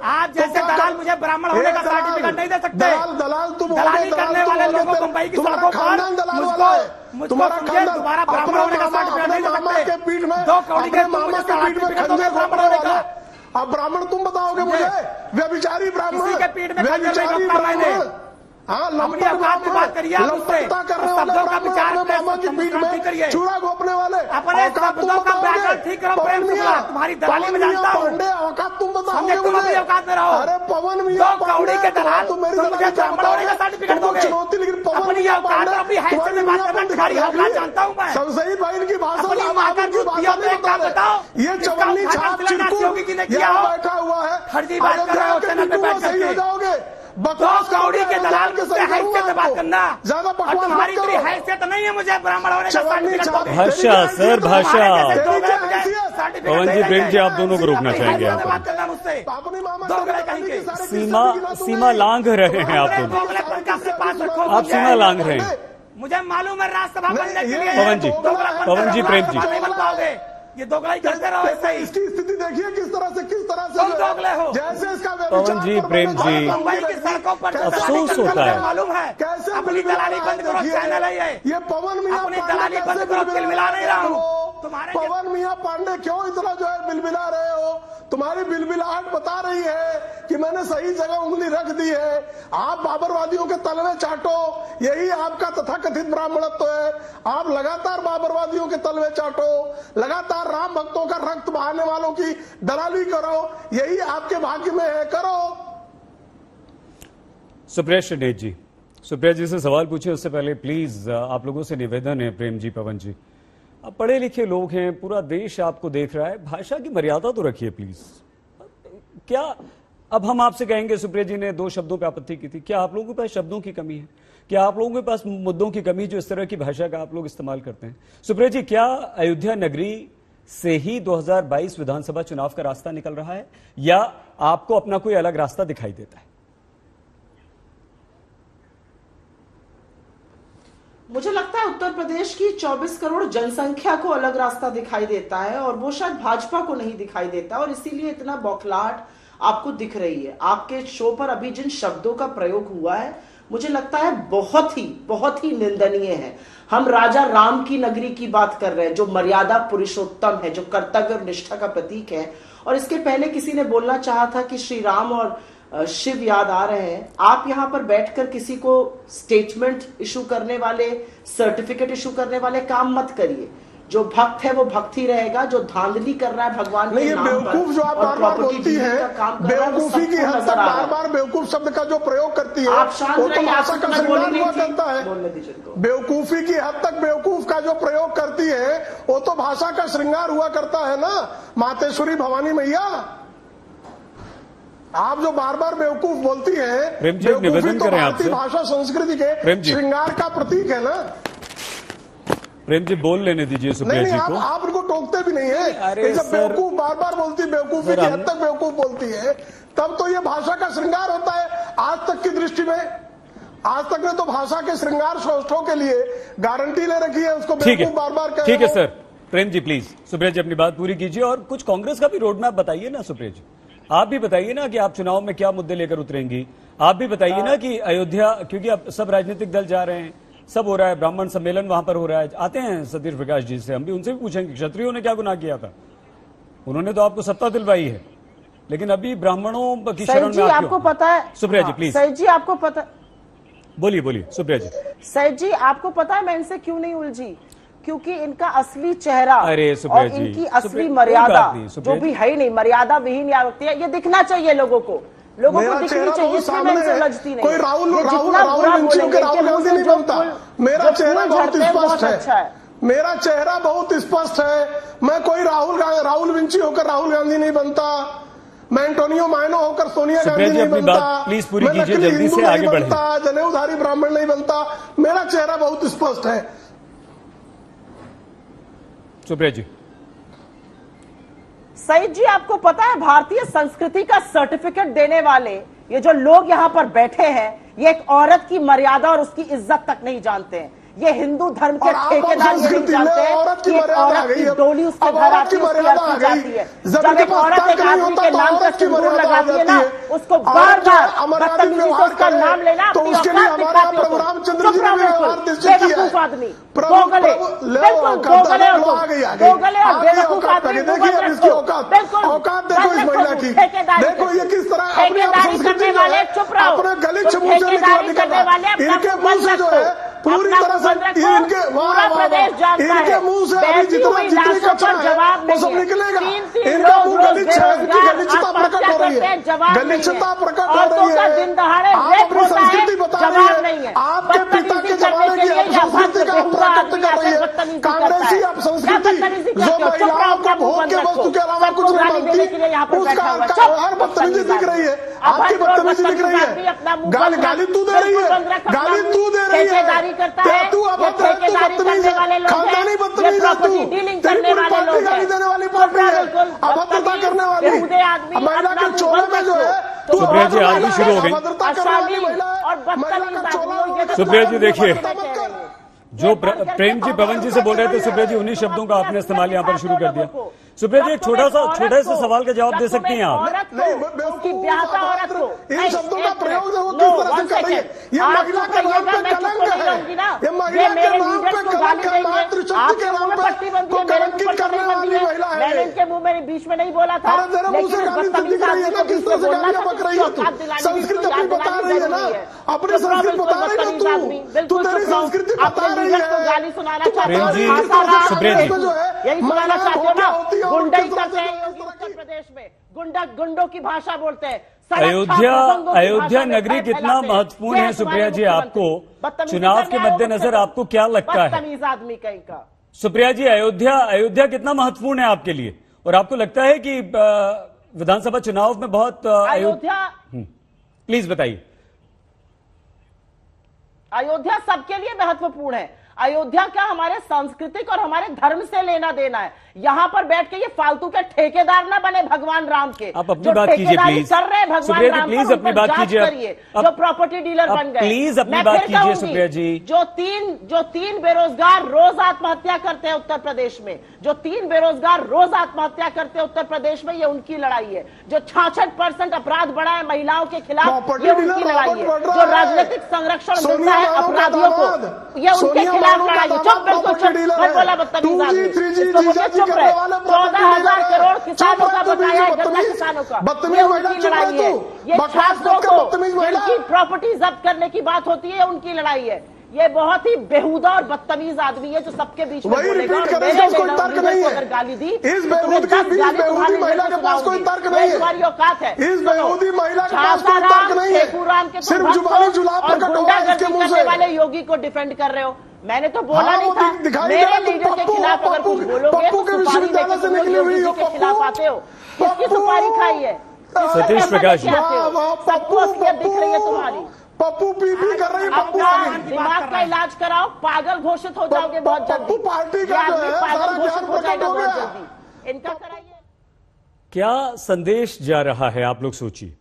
आप जैसे दलाल मुझे ब्राह्मण होने का सर्टिफिकेट नहीं दे सकते। दलाल तुम दलाली करने वाले लोगों को मुंबई की सड़कों पर तुम्हारा खानदान दोबारा ब्राह्मण होने का सर्टिफिकेट नहीं दे सकते। के पीठ में 2 कौड़ी के मामा के पीठ में खंजर ब्राह्मण होने का। अब ब्राह्मण तुम बताओगे मुझे? व्यभिचारी ब्राह्मण के पीठ में व्यभिचारी ब्राह्मण। हाँ, बात करिए, लंपटता करने वाले ब्राह्मण, मामा की पीठ में चूड़ा घोपने वाले, अपने शब्दों का व्याकरण ठीक करो। प्रेम शुक्ला तुम्हारी दलाली में जानता हूँ। औकात तुम बताओगे मुझे? औकात में रहो। अरे पवन मियां 2 कौड़ी के दलाल तुम मेरी ब्राह्मण होने का सर्टिफिकेट दोगे? चुनौती, लेकिन पवन अपनी औकात अपनी हैसियत में बात करना तुम्हारी औकात जानता हूँ मैं। सही भाई इनकी भाषा बताओ। ये चवन्नी छाप चिरकुट बैठा हुआ है, फर्जी बात कर रहे हो चैनल पे बैठ सही हो जाओगे। 2 कौड़ी के दलाल के हैसियत से बात करना, ज्यादा बकवास तुम्हारी इतनी हैसियत नहीं है मुझे ब्राह्मण होने का सर्टिफिकेट। भाषा सर भाषा पवन जी, प्रेम जी आप दोनों को रोकना चाहेंगे यहाँ पर। सीमा लांघ रहे हैं आप दोनों, आप सीमा लांघ रहे हैं। मुझे मालूम है राज्यसभा बनने के लिए पवन जी प्रेम जी नहीं बन पाओगे। ये दोगलाई करते रहो ऐसे ही। इसकी स्थिति देखिए किस तरह से तुम दोगले हो। जैसे इसका पवन जी प्रेम जी मुंबई की सड़कों पर अफसोस होता है। मालूम है कैसे अपनी दलाली बंद करो। चैनल है ये पवन मियां अपनी दलाली बंद करो। मिला नहीं रहा हूँ तुम्हारे। पवन मियां पांडे क्यों इतना जो है बिलबिला रहे हो? तुम्हारी बिलबिलाहट बता रही है कि मैंने सही जगह उंगली रख दी है। आप बाबरवादियों के तलवे चाटो, यही आपका तथाकथित ब्राह्मणत्व है। आप लगातार बाबरवादियों के तलवे चाटो, लगातार राम भक्तों का रक्त बहाने वालों की दलाली करो, यही आपके भाग्य में है। करो। सुप्रिया श्रीनेत जी, सुप्रिया जी से सवाल पूछे उससे पहले प्लीज आप लोगों से निवेदन है, प्रेम जी पवन जी, आप पढ़े लिखे लोग हैं, पूरा देश आपको देख रहा है, भाषा की मर्यादा तो रखिए प्लीज। क्या अब हम आपसे कहेंगे, सुप्रिया जी ने 2 शब्दों पे आपत्ति की थी, क्या आप लोगों के पास शब्दों की कमी है? क्या आप लोगों के पास मुद्दों की कमी जो इस तरह की भाषा का आप लोग इस्तेमाल करते हैं? सुप्रिया जी, क्या अयोध्या नगरी से ही 2022 विधानसभा चुनाव का रास्ता निकल रहा है या आपको अपना कोई अलग रास्ता दिखाई देता है? मुझे लगता है उत्तर प्रदेश की 24 करोड़ जनसंख्या को अलग रास्ता दिखाई देता है और वो शायद भाजपा को नहीं दिखाई देता और इसीलिए इतना बौखलाहट आपको दिख रही है। आपके शो पर अभी जिन शब्दों का प्रयोग हुआ है मुझे लगता है बहुत ही निंदनीय है। हम राजा राम की नगरी की बात कर रहे हैं जो मर्यादा पुरुषोत्तम है, जो कर्तव्य और निष्ठा का प्रतीक है। और इसके पहले किसी ने बोलना चाहा था कि श्री राम और शिव याद आ रहे हैं। आप यहां पर बैठकर किसी को स्टेटमेंट इशू करने वाले, सर्टिफिकेट इशू करने वाले काम मत करिए। जो भक्त है वो भक्त ही रहेगा, जो धांधली कर रहा है भगवान के नाम पर, बेवकूफ जो आप बार बार बोलती है, बेवकूफी की हद तक बार बार बेवकूफ शब्द का जो प्रयोग करती है वो तो भाषा का श्रृंगार हुआ करता है। बेवकूफी की हद तक बेवकूफ का जो प्रयोग करती है वो तो भाषा का श्रृंगार हुआ करता है ना मातेश्वरी भवानी मैया। आप जो बार बार बेवकूफ बोलती हैं, बेवकूफी तो भारतीय भाषा संस्कृति के श्रृंगार का प्रतीक है ना। प्रेम जी बोल लेने दीजिए सुप्रिया जी को। आप उनको टोकते भी नहीं है। जब बेवकूफ बार बार बोलती, बेवकूफी की हद तक बेवकूफ बोलती है, तब तो ये भाषा का श्रृंगार होता है आज तक की दृष्टि में। आज तक ने तो भाषा के श्रृंगार सौष्ठों के लिए गारंटी ले रखी है, उसको बेवकूफ बार बार। ठीक है सर। प्रेम जी प्लीज सुप्रिया जी अपनी बात पूरी कीजिए और कुछ कांग्रेस का भी रोड मैप बताइए ना। सुप्रिया जी आप भी बताइए ना कि आप चुनाव में क्या मुद्दे लेकर उतरेंगी। आप भी बताइए ना कि अयोध्या, क्योंकि अब सब राजनीतिक दल जा रहे हैं, सब हो रहा है, ब्राह्मण सम्मेलन वहां पर हो रहा है, आते हैं सतीश प्रकाश जी से, हम भी उनसे भी पूछेंगे क्षत्रियों ने क्या गुनाह किया था। उन्होंने तो आपको सत्ता दिलवाई है, लेकिन अभी ब्राह्मणों की शरण में आपको पता है। सुप्रिया जी प्लीज। सही जी आपको पता, बोलिए बोलिए सुप्रिया जी। सही जी आपको पता है मैं इनसे क्यों नहीं उलझी, क्योंकि इनका असली चेहरा और इनकी असली मर्यादा जो भी है ही नहीं, मर्यादा विहीन होती है, ये दिखना चाहिए लोगों को दिखनी चाहिए। इसमें मैं इनसे उलझती नहीं। कोई राहुल गांधी नहीं बनता। मेरा चेहरा बहुत स्पष्ट है, मेरा चेहरा बहुत स्पष्ट है। मैं कोई राहुल विंची होकर राहुल गांधी नहीं बनता, मैं एंटोनियो मायनो होकर सोनिया गांधी नहीं बनता, प्लीज पूरी कीजिए जल्दी से आगे बढ़े। जनेऊधारी ब्राह्मण नहीं बनता। मेरा चेहरा बहुत स्पष्ट है। सुप्रिया जी। सईद जी आपको पता है भारतीय संस्कृति का सर्टिफिकेट देने वाले ये जो लोग यहाँ पर बैठे हैं, ये एक औरत की मर्यादा और उसकी इज्जत तक नहीं जानते हैं। ये हिंदू धर्म के ठेकेदार ये नहीं जानते हैं कि एक औरत की डोली उसके घर आती है, उसकी अर्थ की जाती है। जब एक औरत एक आदमी के नाम का सिंदूर लगाती है ना, उसको बार बार बदतमीजी से उसका नाम लेना अपनी औकात दिखाती है। बेवकूफ आदमी, दोगले, बिल्कुल दोगले हो तुम, दोगले और बेवकूफ आदमी ठेकेदारी करने वाले चुप रहो, ठेकेदारी करने वाले पूरी तरह से इनके प्रदेश जानता है, बैठी हुई लाशों पर जवाब नहीं है। तीन रोज बेरोजगार आत्महत्या करते हैं, जवाब नहीं है। औरतों का दिन दहाड़े रेप होता है, जवाब नहीं है। बदतमीजी करने के लिए यह भक्त बेहुदा आदमी आकर बदतमीजी करता है। क्या बदतमीजी करते हो? चुप रहो, अपना मुंह बंद रखो। सबको गाली देने के लिए यहाँ पर बैठा हुआ है। हर बदतमीजी दिख रही है, आपकी बदतमीजी दिख रही है। अपना मुंह बंद रखो, गाली तू दे रही है, गाली तू दे रही है। करता है, ये ठेकेदारी करने वाले लोग हैं, ये प्रॉपर्टी डीलिंग करने वाले लोग हैं, अभद्रता करने वाली बेहुदे आदमी महिला के चोले में जो है। सुप्रिया जी आज भी शुरू हो गई। और बदतमीज आदमी। सुप्रिया जी देखिए, जो प्रेम जी पवन जी से बोल रहे थे, सुप्रिया जी उन्हीं शब्दों का आपने इस्तेमाल यहाँ पर शुरू कर दिया। सुप्रिया जी एक छोटे से सवाल का जवाब दे सकती हैं आप। उसकी ब्याहता औरत को इन शब्दों का प्रयोग किस तरह से कर रही है? ये महिला के नाम पे कलंक है, ये महिला के नाम पे कलंक है, मातृशक्ति के नाम पे कलंकित करने वाली महिला है। मैंने इनके मुंह में बीच में नहीं बोला था, लेकिन बदतमीज आदमी को बीच में बोलना था, बक रही है तू। संस्कृति अपनी बता रही है ना, अपनी संस्कृति बता रही है तू, तू तेरी संस्कृति बता रही है। गाली सुनाना चाहते प्रेम जी, सुप्रिया जी यही सुनाना चाहते हो ना, गुंडई करते हैं उत्तर प्रदेश में, गुंडों की भाषा बोलते हैं। अयोध्या नगरी कितना महत्वपूर्ण है सुप्रिया जी आपको? चुनाव के मद्देनजर आपको क्या लगता है? बदतमीज आदमी कहीं का। सुप्रिया जी अयोध्या कितना महत्वपूर्ण है आपके लिए, और आपको लगता है कि विधानसभा चुनाव में बहुत अयोध्या प्लीज बताइए। अयोध्या सबके लिए महत्वपूर्ण है। अयोध्या का हमारे सांस्कृतिक और हमारे धर्म से लेना देना है। यहाँ पर बैठ के ये फालतू के ठेकेदार ना बने भगवान राम के। आप अपनी बात कीजिए प्लीज। कर रहे हैं भगवान राम, प्लीज अपनी बात कीजिए। जो प्रॉपर्टी डीलर बन गए, प्लीज अपनी बात कीजिए सुप्रिया जी। जो तीन बेरोजगार रोज आत्महत्या करते हैं उत्तर प्रदेश में, जो 3 बेरोजगार रोज आत्महत्या करते हैं उत्तर प्रदेश में, ये उनकी लड़ाई है। जो 66% अपराध बढ़ा है महिलाओं के खिलाफ, ये उनकी लड़ाई है। जो राजनीतिक संरक्षण मिलता है अपराधियों को, ये उनके खिलाफ लड़ाई है। चुप, बिल्कुल चुप, मत बोला बदतमीज आदमी। चुप रहे। 14,000 करोड़ किसानों का बकाया है, गन्ना किसानों का, ये उनकी लड़ाई है। ये छात्रों को जिनकी प्रॉपर्टी जब्त करने की बात होती है, उनकी लड़ाई है। ये बहुत ही बेहुदा और बदतमीज आदमी है जो सबके बीच में बोलेगा और मेरे लीडर को अगर गाली दी इस बेहूदी महिला के पास कोई तर्क नहीं है। तुम्हारी औकात है। इस बेहूदी महिला के पास कोई तर्क नहीं है। सिर्फ जुबानी जुलाब प्रकट हुआ है इसके मुंह से। वाले योगी को डिफेंड कर रहे हो। मैंने तो बोला नहीं था। मेरे लीडर के खिलाफ अगर कुछ बोलोगे तो विश्वविद्यालय से निकली हुई के खिलाफ आते हो। किसकी सुपारी खाई है? सतीश प्रकाश सबको दिख रही है तुम्हारी। पप्पू पी कर रही है। पप्पू दिमाग का इलाज कराओ, पागल घोषित हो जाओगे बहुत जल्दी। पार्टी का जो है पागल घोषित हो जाएगा बहुत जल्दी। इनका कराइए। क्या संदेश जा रहा है, आप लोग सोचिए।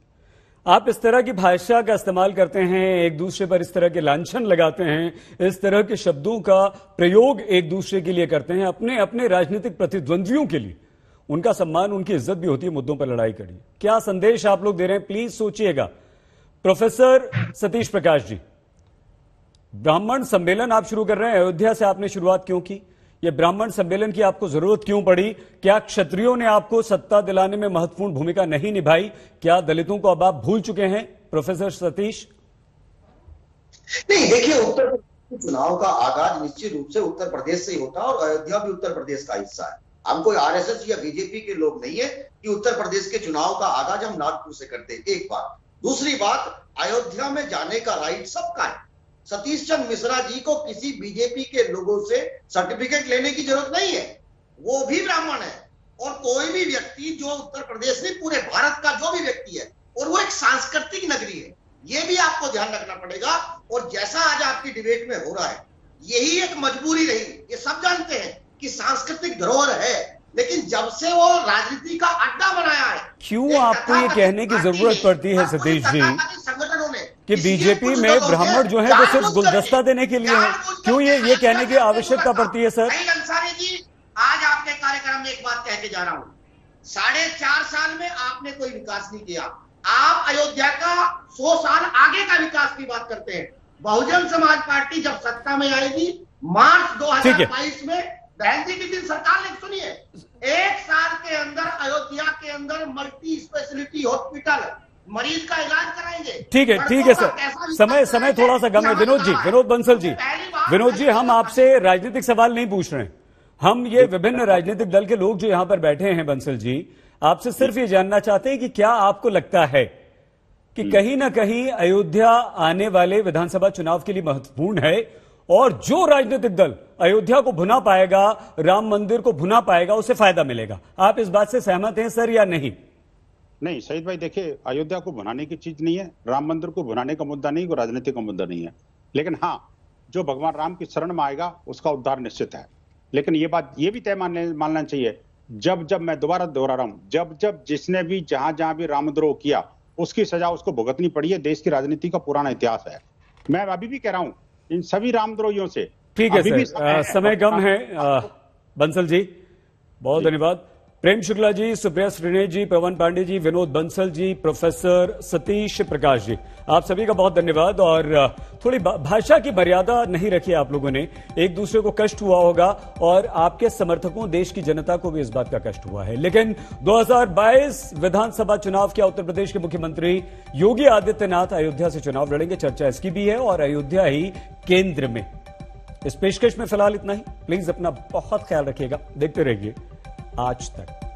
आप इस तरह की भाषा का इस्तेमाल करते हैं, एक दूसरे पर इस तरह के लांछन लगाते हैं, इस तरह के शब्दों का प्रयोग एक दूसरे के लिए करते हैं, अपने अपने राजनीतिक प्रतिद्वंदियों के लिए। उनका सम्मान, उनकी इज्जत भी होती है, मुद्दों पर लड़ाई करिए। क्या संदेश आप लोग दे रहे हैं, प्लीज सोचिएगा। प्रोफेसर सतीश प्रकाश जी, ब्राह्मण सम्मेलन आप शुरू कर रहे हैं, अयोध्या से आपने शुरुआत क्यों की? यह ब्राह्मण सम्मेलन की आपको जरूरत क्यों पड़ी? क्या क्षत्रियों ने आपको सत्ता दिलाने में महत्वपूर्ण भूमिका नहीं निभाई? क्या दलितों को अब आप भूल चुके हैं? प्रोफेसर सतीश। नहीं, देखिए, उत्तर प्रदेश चुनाव का आगाज निश्चित रूप से उत्तर प्रदेश से ही होता है और अयोध्या भी उत्तर प्रदेश का हिस्सा है। हम कोई आरएसएस या बीजेपी के लोग नहीं है कि उत्तर प्रदेश के चुनाव का आगाज हम नागपुर से करते हैं। एक बात। दूसरी बात, अयोध्या में जाने का राइट सबका है। सतीश चंद्र मिश्रा जी को किसी बीजेपी के लोगों से सर्टिफिकेट लेने की जरूरत नहीं है। वो भी ब्राह्मण है और कोई भी व्यक्ति जो उत्तर प्रदेश में, पूरे भारत का जो भी व्यक्ति है, और वो एक सांस्कृतिक नगरी है, ये भी आपको ध्यान रखना पड़ेगा। और जैसा आज आपकी डिबेट में हो रहा है, यही एक मजबूरी रही। ये सब जानते हैं कि सांस्कृतिक धरोहर है, लेकिन जब से वो राजनीति का अड्डा बनाया है, क्यों आपको ये कहने की जरूरत पड़ती है सतीश जी संगठनों ने कि बीजेपी में ब्राह्मण जो है वो सिर्फ गुलदस्ता देने के लिए है? क्यों ये कहने की आवश्यकता पड़ती है? सर अंसारी जी, आज आपके कार्यक्रम में एक बात कह के जा रहा हूं। 4.5 साल में आपने कोई विकास नहीं किया। आप अयोध्या का 100 साल आगे का विकास की बात करते हैं। बहुजन समाज पार्टी जब सत्ता में आएगी मार्च 2022 में, बहन जी की दिन सरकार ने, सुनिए, 1 साल के अंदर अयोध्या के अंदर मल्टी स्पेशलिटी हॉस्पिटल, मरीज का इलाज कराएंगे। ठीक है सर, समय थोड़ा सा कम है। विनोद बंसल जी, हम आपसे राजनीतिक सवाल नहीं पूछ रहे हैं। हम ये विभिन्न राजनीतिक दल के लोग जो यहां पर बैठे हैं, बंसल जी, आपसे सिर्फ ये जानना चाहते हैं कि क्या आपको लगता है कि कहीं ना कहीं अयोध्या आने वाले विधानसभा चुनाव के लिए महत्वपूर्ण है, और जो राजनीतिक दल अयोध्या को भुना पाएगा, राम मंदिर को भुना पाएगा, उसे फायदा मिलेगा? आप इस बात से सहमत हैं सर या नहीं? नहीं शहीद भाई, देखिए, अयोध्या को भुनाने की चीज नहीं है, राम मंदिर को भुनाने का मुद्दा नहीं, कोई राजनीतिक का मुद्दा नहीं है। लेकिन हाँ, जो भगवान राम की शरण में आएगा उसका उद्धार निश्चित है। लेकिन ये बात ये भी तय मानना चाहिए, जब मैं दोबारा दोहरा रहा हूं, जब जिसने भी जहां भी रामद्रोह किया उसकी सजा उसको भुगतनी पड़ी है। देश की राजनीति का पुराना इतिहास है। मैं अभी भी कह रहा हूं, इन सभी रामद्रोहियों से ठीक है सर, समय कम है। बंसल जी बहुत धन्यवाद। प्रेम शुक्ला जी, सुप्रिया श्रीनेश जी, पवन पांडे जी, विनोद बंसल जी, प्रोफेसर सतीश प्रकाश जी, आप सभी का बहुत धन्यवाद। और थोड़ी भाषा की मर्यादा नहीं रखी आप लोगों ने, एक दूसरे को कष्ट हुआ होगा और आपके समर्थकों, देश की जनता को भी इस बात का कष्ट हुआ है। लेकिन 2022 विधानसभा चुनाव क्या उत्तर प्रदेश के मुख्यमंत्री योगी आदित्यनाथ अयोध्या से चुनाव लड़ेंगे? चर्चा इसकी भी है और अयोध्या ही केंद्र में। इस पेशकश में फिलहाल इतना ही। प्लीज अपना बहुत ख्याल रखिएगा, देखते रहिए आज तक।